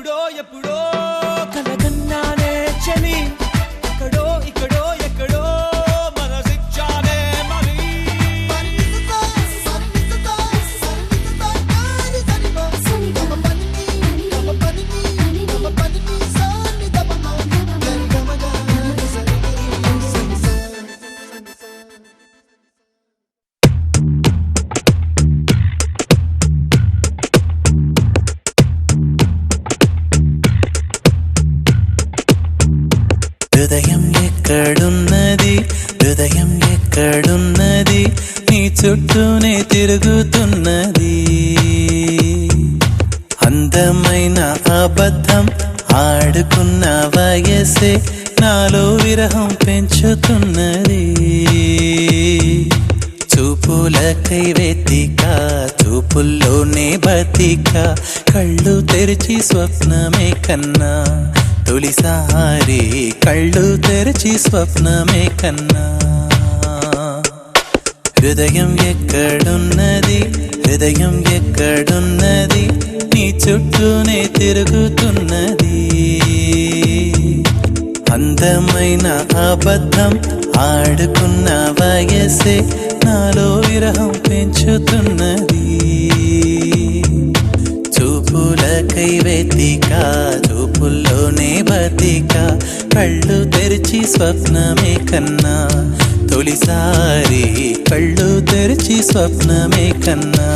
ఎప్పుడో ఎప్పుడో కలగన్నానే చలి అక్కడో ఇక్కడో ఎక్కడో మనసిచ్చానే మరి హృదయం ఎక్కడున్నది హృదయం ఎక్కడున్నది నీ చుట్టూనే తిరుగుతున్నది అందమైన అబద్ధం ఆడుకున్న వయసే నాలో విరహం పెంచుతున్నది చూపులకై వెతిక చూపుల్లోనే బతిక కళ్ళు తెరిచి స్వప్నమే కన్నా తొలిసారి కళ్ళు తెరిచి స్వప్నమే కన్నా హృదయం ఎక్కడున్నది హృదయం ఎక్కడున్నది నీ చుట్టూనే తిరుగుతున్నది అందమైన అబద్ధం ఆడుకున్న వయసే నాలో విరహం పెంచుతున్నది చూపులకై వెతిక చూపుల్లోనే బతిక కళ్ళు తెరిచి స్వప్నమే కన్నా తొలిసారి కళ్ళు తెరిచి స్వప్నమే కన్నా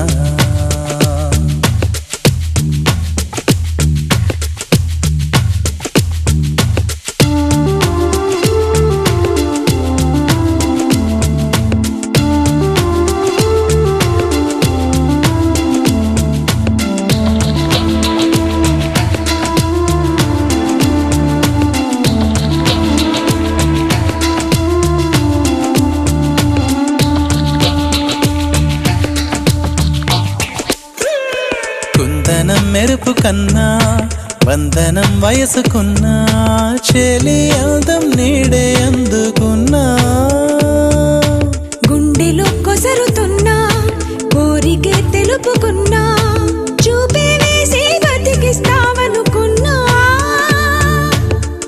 మెరుపు కన్నా వందనం వయసుకున్నా చెలి అందం నీడే అందుకున్నా గుండెలో కొసరుతున్నా కోరికే తెలుపుకున్నా చూపే వేసి బతికిస్తావనుకున్నా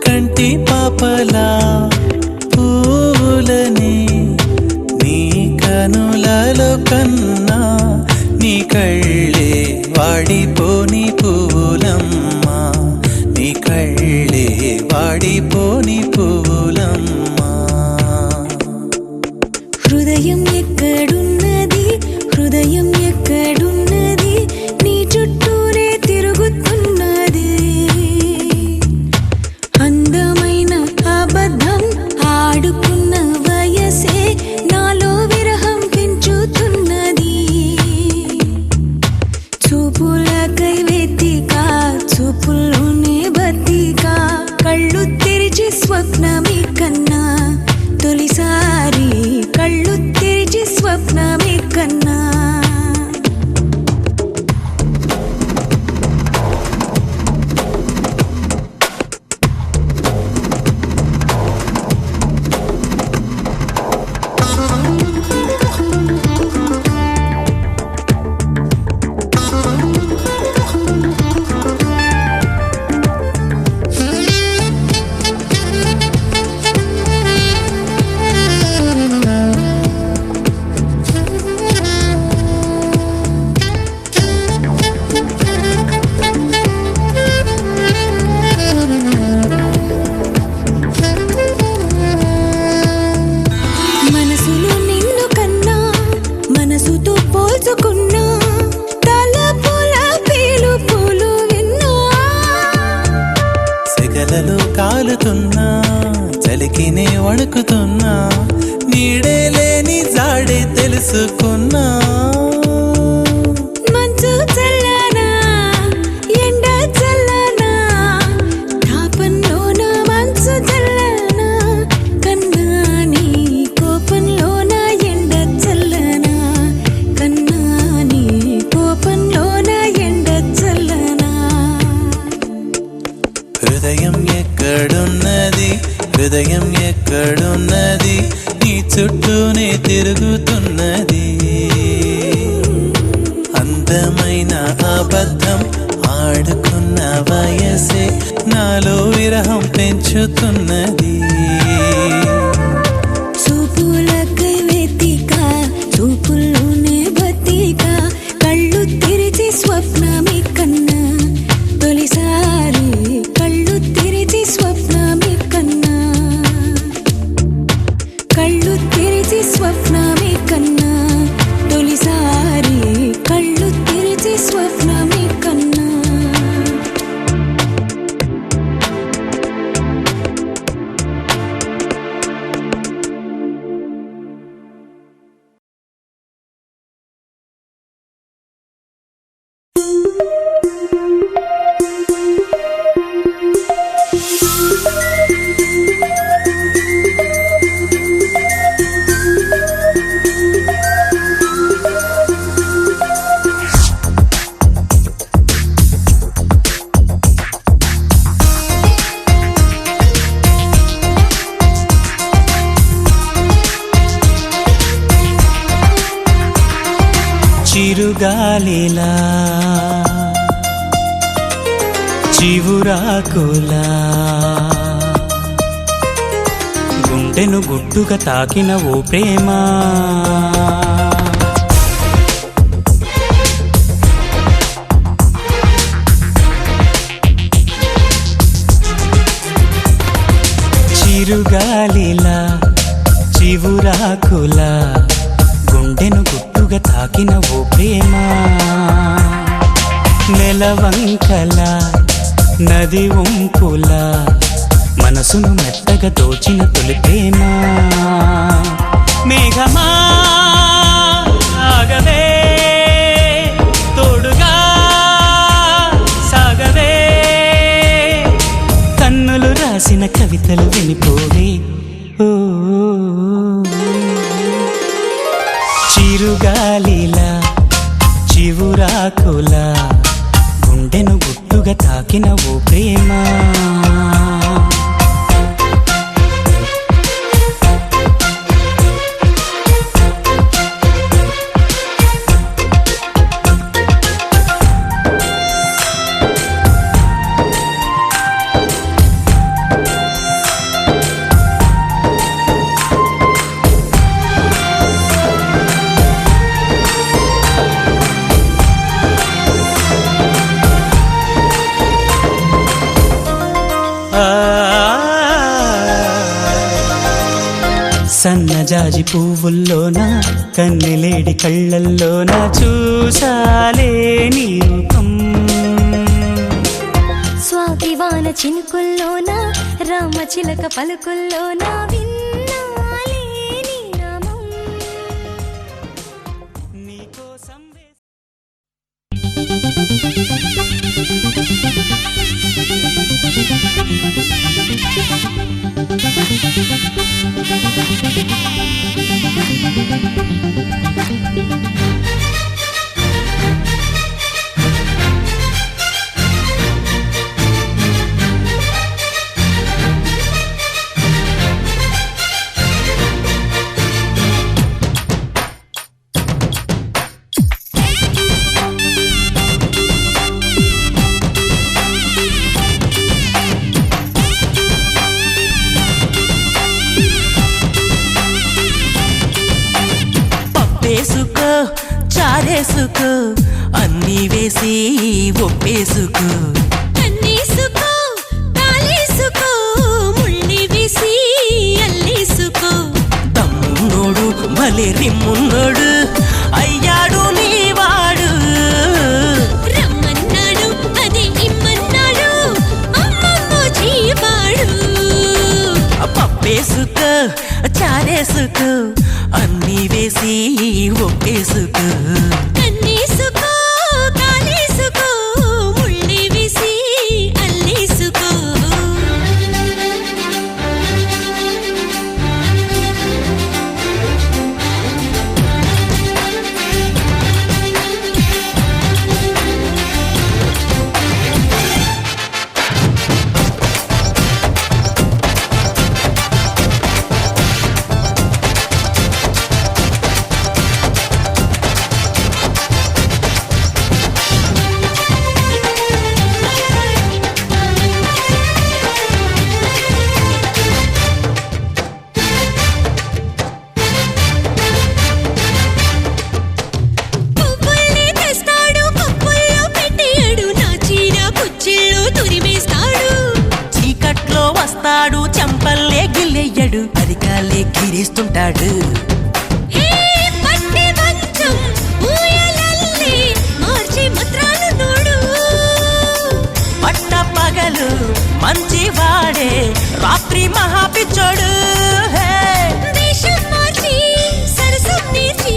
కంటి పాపలా పూలని నీ కనులలో కన్నా నీ కళ్ళే వాడిపోని పూలమ్మా నీ కళ్ళే వాడిపోని పూలమ్మా హృదయం ఎక్కడున్నది హృదయం ఎక్కడున్నది నీ చుట్టూరే తిరుగుతున్నది అందమైన అబద్ధం ఆడుకున్న వయసే నాలో విరహం పెంచుతున్నది చూపులకై వెతిక చూపుల్లోనే బతిక కళ్ళు తెరిచి స్వప్నమే కన్నా తొలిసారి కళ్ళు తెరిచి స్వప్నమే కన్నా సెగలలో కాలుతున్నా చలికినే వణుకుతున్నా నీడే లేని జాడే తెలుసుకున్నా మంచు చల్లనా ఎండ చల్లనా తాపంలోన మంచు చల్లనా కన్నా నీ కోపంలోన ఎండ చల్లనా కన్నా నీ కోపంలోన ఎండ చల్లనా హృదయం ఎక్కడున్నది హృదయం ఎక్కడున్నది నీ చుట్టూనే తిరుగుతున్నది అందమైన అబద్ధం ఆడుకున్న వయసే నాలో విరహం పెంచుతున్నది. చూపులకై వెతిక చూపుల్లోనే బతిక కళ్ళు తెరిచి స్వప్నమే కన్నా తొలిసారి కళ్ళు తెరిచి స్వప్నమే కన్నా కళ్ళు తెరిచి స్వప్నమే కన్నా తొలిసారి కళ్ళు తెరిచి స్వప్నమే కన్నా. చిరుగాలిలా చివురాకులా గుండెను గుట్టుగా తాకిన ఓ ప్రేమ చిరుగాలిలా చివురాకులా గుండెను గుట్టుగా తాకిన ఓ ప్రేమ నెలవంకల నది వంపుల మనసును మెత్తగా దోచిన తొలి ప్రేమ. మేఘమా ఆగవే తోడుగా సాగవే కన్నులు రాసిన కవితలు వినిపోవే. ఓ చిరుగాలిలా చివురాకులా గుండెను గుట్టుగా తాకిన ఓ ప్రేమ. సన్నజాజి పువ్వుల్లోన కన్నెలేడి కళ్ళల్లోన చూసాలే నీ రూపం. స్వాతివాన చినుకుల్లోన రామచిలక పలుకుల్లోన విన్నాలే నీ నామం. నీకోసం పప్పేసుకో చారేసుకో అన్నీ వేసి ఒప్పేసుకో. కన్నేసుకో తాళేసుకో ముళ్ళి వేసి అల్లేసుకో. తమ్మున్నోడు భలే రిమ్మున్నోడు అయ్యాడు నీవాడు. రమ్మన్నాడు అదే ఇమ్మన్నాడు అమ్మమ్మో చీవాడు. పప్పేసుకో చారేసుకో అన్నీ వేసి ఒప్పేసుకో. కన్నేసుకో తాళేసుకో ముళ్ళి వేసి అల్లేసుకో. ఊపుతుంటాడు. హే పట్టి మంచం ఊయలల్లి మార్చి ముద్రాలు నోడు. పట్ట పగలు మంచివాడే రాత్రి మహాపిచ్చోడు. దేశం మార్చి సరసం నేర్చి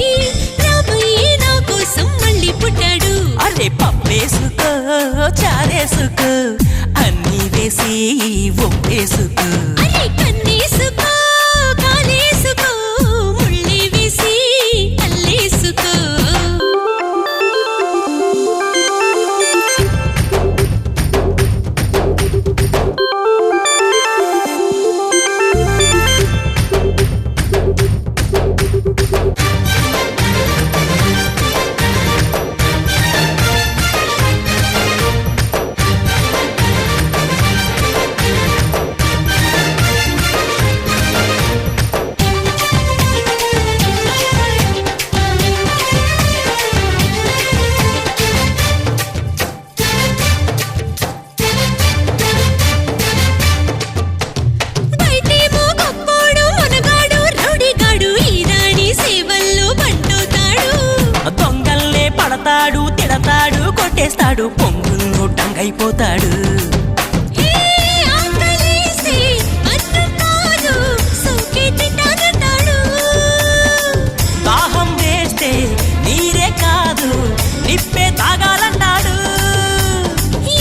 రాబోయే నా కోసం మళ్ళీ పుట్టాడు. అరే పప్పేసుకో చారేసుకో అన్నీ వేసి ఒప్పేసుకో. అరే కన్నేసుకో కాలేసుకో ముళ్ళి వేసి అల్లేసుకో. బయటేమో గొప్పోడు మునగాడు రౌడీగాడు ఈ రాణి సేవల్లో బంటవుతాడు. దొంగల్లే పడతాడు తిడతాడు కొట్టేస్తాడు పొంగును టంగైపోతాడు. హే ఆకలేసి అన్నం కాదు సోకే తింటానంటాడు. దాహం వేస్తే నీరే కాదు నిప్పే తాగాలంటాడు.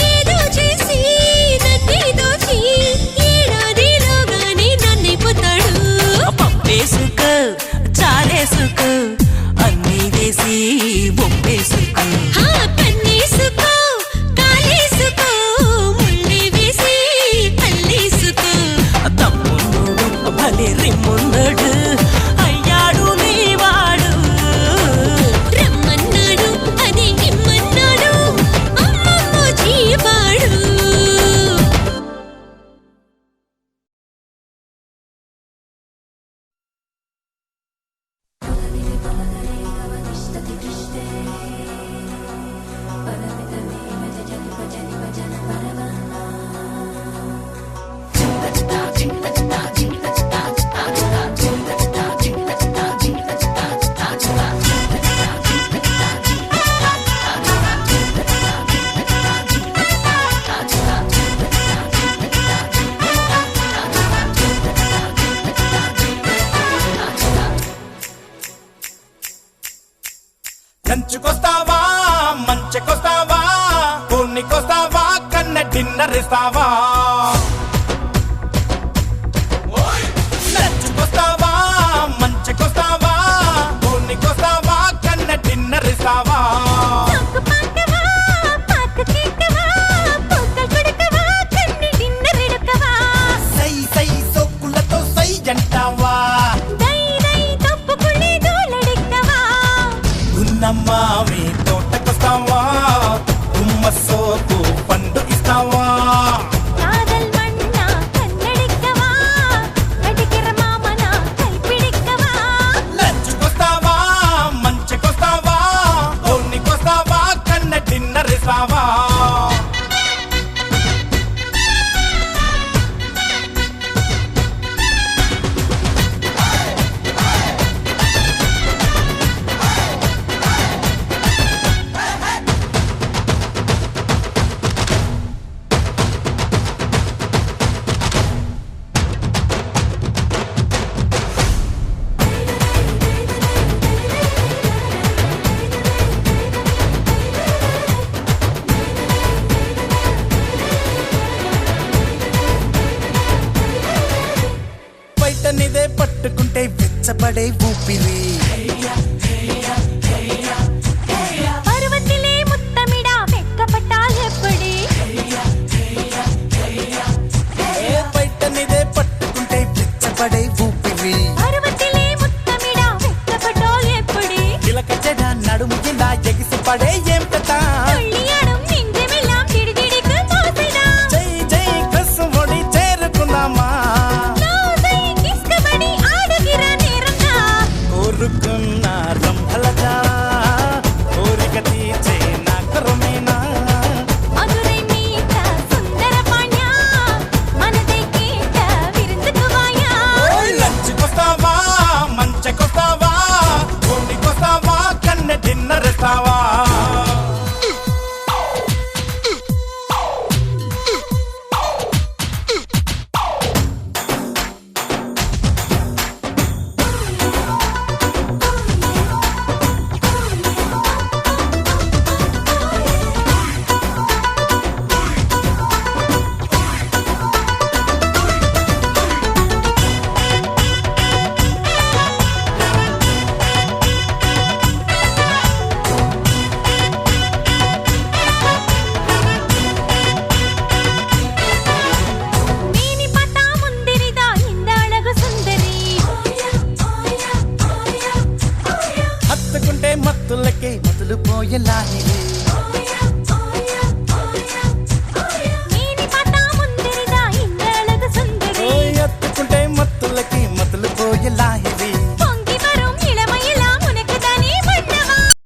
ఏదో చేసి నన్నే దోచి ఏడాదిలోగానే నన్నైపోతాడు. పప్పేసుకో చారేసుకో అన్నీ వేసి ఒప్పేసుకో. హా కన్నేసుకో కాలేసుకో ముళ్ళి వేసి అల్లేసుకో. తమ్ముడు భలే రిమ్మున్నాడు అయ్యాడు నీవాడు. రమ్మన్నాడు అది ఇమ్మన్నాడు అమ్మమ్మ జీవాడు. కంచుకొస్తావా మంచెకొస్తావా కోన్నికొస్తావా కన్న డిన్నర్ ఇస్తావా లంచుకొస్తావా మంచెకొస్తావా కోన్నికొస్తావా కన్న డిన్నర్ ఇస్తావా పాకవా పాక కేకవా పొగ గుడకవా కన్ని డిన్నర్ ఎడకవా. సై సై సోకులతో సై అంటావా దై దై తప్పుకుళ్ళి దూలడిక్కవా. ఉన్నమ్మావి తోటకొస్తావా గుమ్మ సోకు పండు ఇస్తావా కాదల్ మన్నా కన్నడిక్కవా అడిగిర మామన కైపిడిక్కవా. లంచుకొస్తావా మంచెకొస్తావా కోన్నికొస్తావా కన్న డిన్నర్ ఇస్తావా బయటనిదే పట్టుకుంటే వెచ్చబడే ఊపిరి పర్వతిలే ముత్తమిడా వెక్కపట్టాలెప్పడి. బయటనిదే పట్టుకుంటే వెచ్చబడే ఊపిరి పర్వతిలే ముత్తమిడా వెక్కపట్టాలెప్పడి. ఇలక చెడ నడుము ఇలా ఎగిసి పడే ఏం కథ తొళ్ళియాడం నింజమెల్లాం తిడిదిడికు మోసెదా. జై జై కసు ఒడి చేరుకున్నామా నౌసై కిస్కబడి ఆడుగిర నేరంగా. కోరుకున్న రంభలగా కోరిక తీర్చే నా కరుమేనా మధురై మీట సుందర పాణ్య మనదే కేట విరుందుకు వాయా. లంచుకొస్తావా ఎలా